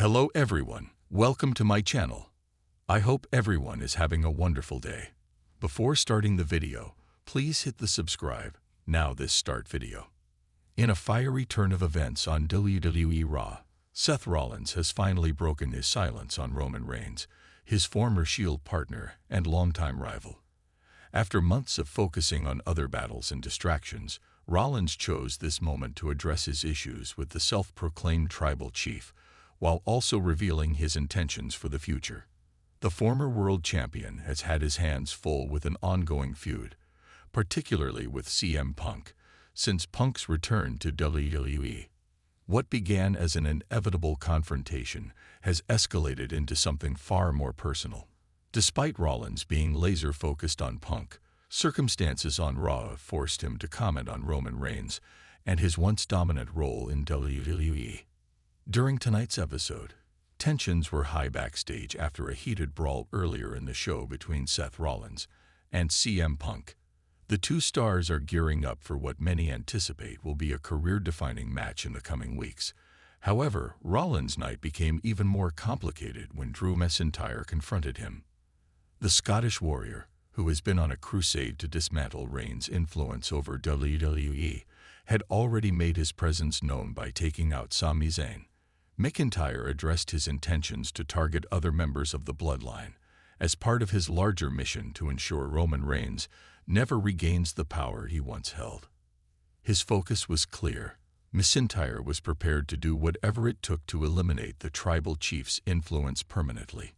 Hello everyone, welcome to my channel. I hope everyone is having a wonderful day. Before starting the video, please hit the subscribe. Now this start video. In a fiery turn of events on WWE Raw, Seth Rollins has finally broken his silence on Roman Reigns, his former Shield partner and longtime rival. After months of focusing on other battles and distractions, Rollins chose this moment to address his issues with the self-proclaimed tribal chief, while also revealing his intentions for the future. The former world champion has had his hands full with an ongoing feud, particularly with CM Punk, since Punk's return to WWE. What began as an inevitable confrontation has escalated into something far more personal. Despite Rollins being laser-focused on Punk, circumstances on Raw forced him to comment on Roman Reigns and his once dominant role in WWE. During tonight's episode, tensions were high backstage after a heated brawl earlier in the show between Seth Rollins and CM Punk. The two stars are gearing up for what many anticipate will be a career-defining match in the coming weeks. However, Rollins' night became even more complicated when Drew McIntyre confronted him. The Scottish Warrior, who has been on a crusade to dismantle Reigns' influence over WWE, had already made his presence known by taking out Sami Zayn. McIntyre addressed his intentions to target other members of the bloodline as part of his larger mission to ensure Roman Reigns never regains the power he once held. His focus was clear. McIntyre was prepared to do whatever it took to eliminate the tribal chief's influence permanently.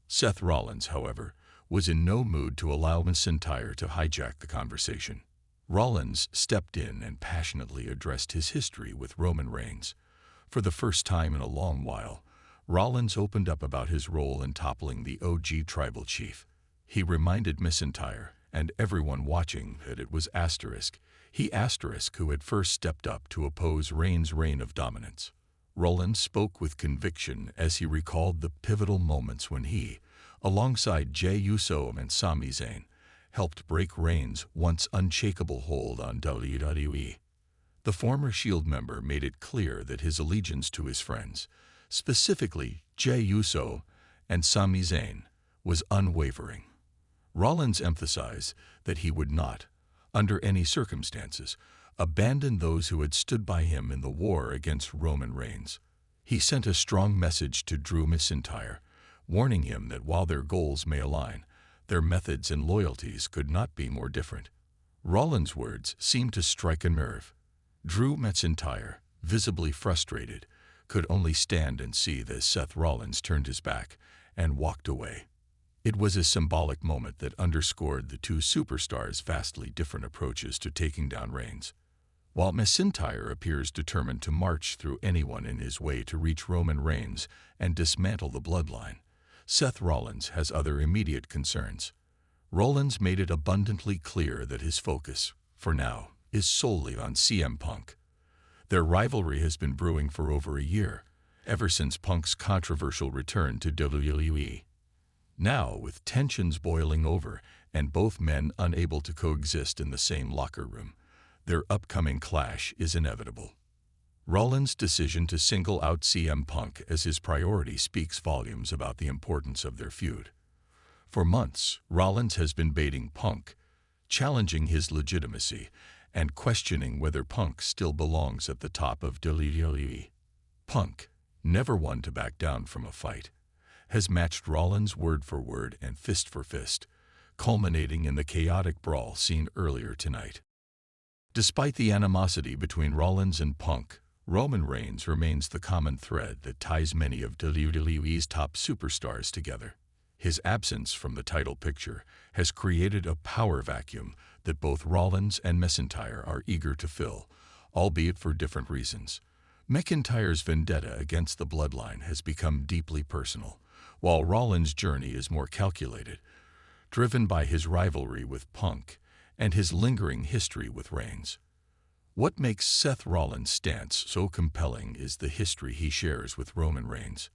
Seth Rollins, however, was in no mood to allow McIntyre to hijack the conversation. Rollins stepped in and passionately addressed his history with Roman Reigns. For the first time in a long while, Rollins opened up about his role in toppling the OG tribal chief. He reminded McIntyre and everyone watching that it was he who had first stepped up to oppose Reigns' reign of dominance. Rollins spoke with conviction as he recalled the pivotal moments when he, alongside Jey Uso and Sami Zayn, helped break Reigns' once unshakable hold on WWE. The former Shield member made it clear that his allegiance to his friends, specifically Jey Uso and Sami Zayn, was unwavering. Rollins emphasized that he would not, under any circumstances, abandon those who had stood by him in the war against Roman Reigns. He sent a strong message to Drew McIntyre, warning him that while their goals may align, their methods and loyalties could not be more different. Rollins' words seemed to strike a nerve. Drew McIntyre, visibly frustrated, could only stand and see as Seth Rollins turned his back and walked away. It was a symbolic moment that underscored the two superstars' vastly different approaches to taking down Reigns. While McIntyre appears determined to march through anyone in his way to reach Roman Reigns and dismantle the bloodline, Seth Rollins has other immediate concerns. Rollins made it abundantly clear that his focus, for now, is solely on CM Punk. Their rivalry has been brewing for over a year, ever since Punk's controversial return to WWE. Now, with tensions boiling over and both men unable to coexist in the same locker room, their upcoming clash is inevitable. Rollins' decision to single out CM Punk as his priority speaks volumes about the importance of their feud. For months, Rollins has been baiting Punk, challenging his legitimacy, and questioning whether Punk still belongs at the top of WWE. Punk, never one to back down from a fight, has matched Rollins word for word and fist for fist, culminating in the chaotic brawl seen earlier tonight. Despite the animosity between Rollins and Punk, Roman Reigns remains the common thread that ties many of WWE's top superstars together. His absence from the title picture has created a power vacuum that both Rollins and McIntyre are eager to fill, albeit for different reasons. McIntyre's vendetta against the bloodline has become deeply personal, while Rollins' journey is more calculated, driven by his rivalry with Punk and his lingering history with Reigns. What makes Seth Rollins' stance so compelling is the history he shares with Roman Reigns.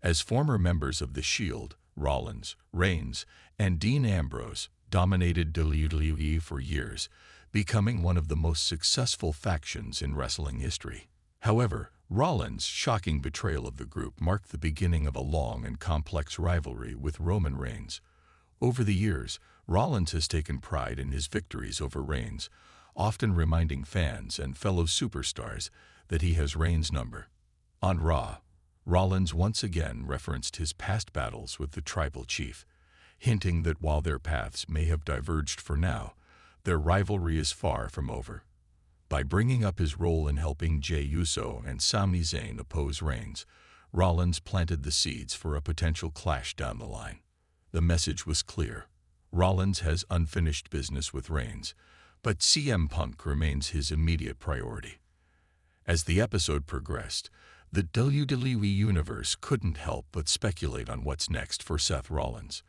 As former members of the Shield, Rollins, Reigns, and Dean Ambrose dominated WWE for years, becoming one of the most successful factions in wrestling history. However, Rollins' shocking betrayal of the group marked the beginning of a long and complex rivalry with Roman Reigns. Over the years, Rollins has taken pride in his victories over Reigns, often reminding fans and fellow superstars that he has Reigns' number. On Raw, Rollins once again referenced his past battles with the Tribal Chief, hinting that while their paths may have diverged for now, their rivalry is far from over. By bringing up his role in helping Jey Uso and Sami Zayn oppose Reigns, Rollins planted the seeds for a potential clash down the line. The message was clear. Rollins has unfinished business with Reigns, but CM Punk remains his immediate priority. As the episode progressed, the WWE Universe couldn't help but speculate on what's next for Seth Rollins.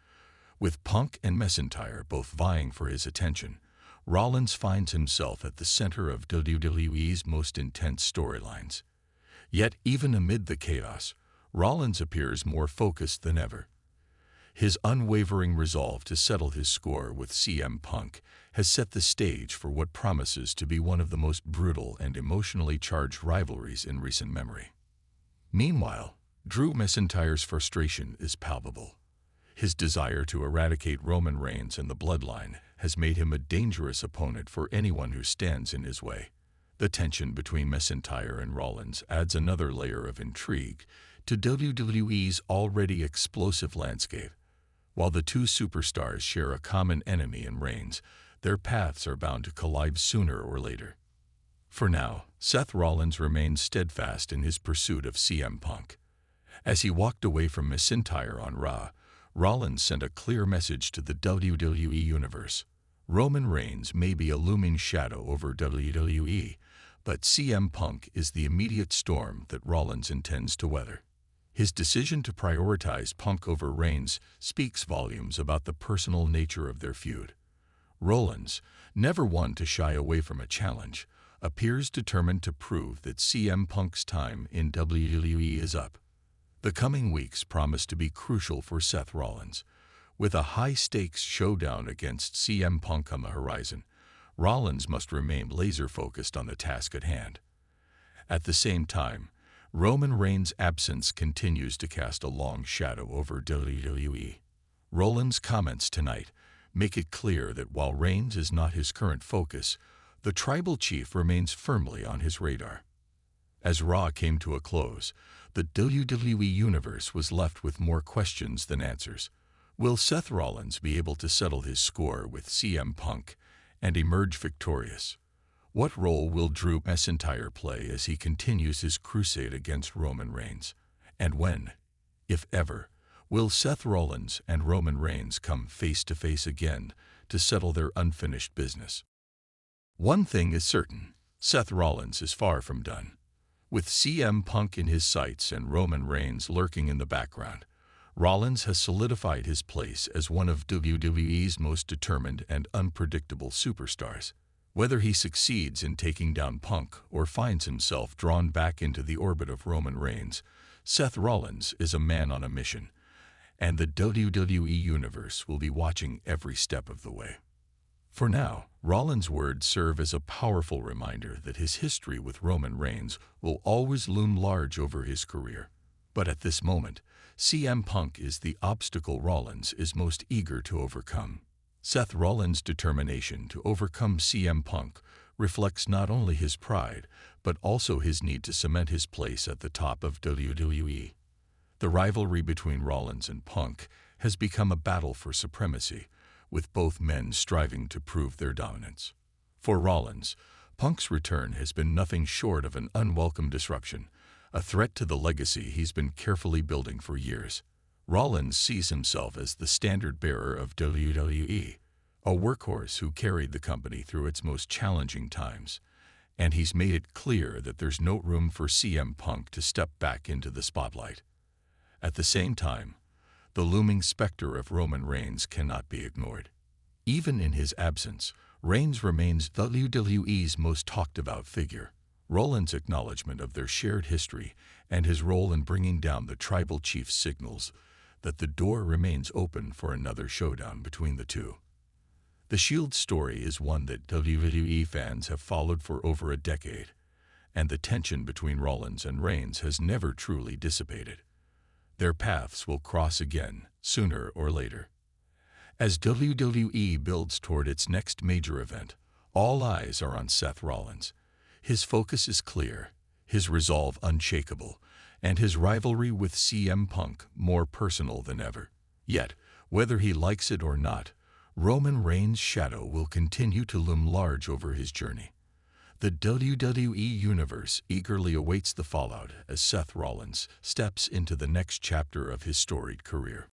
With Punk and McIntyre both vying for his attention, Rollins finds himself at the center of WWE's most intense storylines. Yet even amid the chaos, Rollins appears more focused than ever. His unwavering resolve to settle his score with CM Punk has set the stage for what promises to be one of the most brutal and emotionally charged rivalries in recent memory. Meanwhile, Drew McIntyre's frustration is palpable. His desire to eradicate Roman Reigns and the Bloodline has made him a dangerous opponent for anyone who stands in his way. The tension between McIntyre and Rollins adds another layer of intrigue to WWE's already explosive landscape. While the two superstars share a common enemy in Reigns, their paths are bound to collide sooner or later. For now, Seth Rollins remains steadfast in his pursuit of CM Punk. As he walked away from McIntyre on Raw, Rollins sent a clear message to the WWE Universe. Roman Reigns may be a looming shadow over WWE, but CM Punk is the immediate storm that Rollins intends to weather. His decision to prioritize Punk over Reigns speaks volumes about the personal nature of their feud. Rollins, never one to shy away from a challenge, appears determined to prove that CM Punk's time in WWE is up. The coming weeks promise to be crucial for Seth Rollins. With a high-stakes showdown against CM Punk on the horizon, Rollins must remain laser-focused on the task at hand. At the same time, Roman Reigns' absence continues to cast a long shadow over WWE. Rollins' comments tonight make it clear that while Reigns is not his current focus, the Tribal Chief remains firmly on his radar. As Raw came to a close, the WWE Universe was left with more questions than answers. Will Seth Rollins be able to settle his score with CM Punk and emerge victorious? What role will Drew McIntyre play as he continues his crusade against Roman Reigns? And when, if ever, will Seth Rollins and Roman Reigns come face to face again to settle their unfinished business? One thing is certain, Seth Rollins is far from done. With CM Punk in his sights and Roman Reigns lurking in the background, Rollins has solidified his place as one of WWE's most determined and unpredictable superstars. Whether he succeeds in taking down Punk or finds himself drawn back into the orbit of Roman Reigns, Seth Rollins is a man on a mission, and the WWE Universe will be watching every step of the way. For now, Rollins' words serve as a powerful reminder that his history with Roman Reigns will always loom large over his career. But at this moment, CM Punk is the obstacle Rollins is most eager to overcome. Seth Rollins' determination to overcome CM Punk reflects not only his pride, but also his need to cement his place at the top of WWE. The rivalry between Rollins and Punk has become a battle for supremacy, with both men striving to prove their dominance. For Rollins, Punk's return has been nothing short of an unwelcome disruption, a threat to the legacy he's been carefully building for years. Rollins sees himself as the standard-bearer of WWE, a workhorse who carried the company through its most challenging times, and he's made it clear that there's no room for CM Punk to step back into the spotlight. At the same time, the looming specter of Roman Reigns cannot be ignored. Even in his absence, Reigns remains WWE's most talked-about figure. Rollins' acknowledgement of their shared history and his role in bringing down the Tribal Chief signals that the door remains open for another showdown between the two. The Shield story is one that WWE fans have followed for over a decade, and the tension between Rollins and Reigns has never truly dissipated. Their paths will cross again, sooner or later. As WWE builds toward its next major event, all eyes are on Seth Rollins. His focus is clear, his resolve unshakable, and his rivalry with CM Punk more personal than ever. Yet, whether he likes it or not, Roman Reigns' shadow will continue to loom large over his journey. The WWE Universe eagerly awaits the fallout as Seth Rollins steps into the next chapter of his storied career.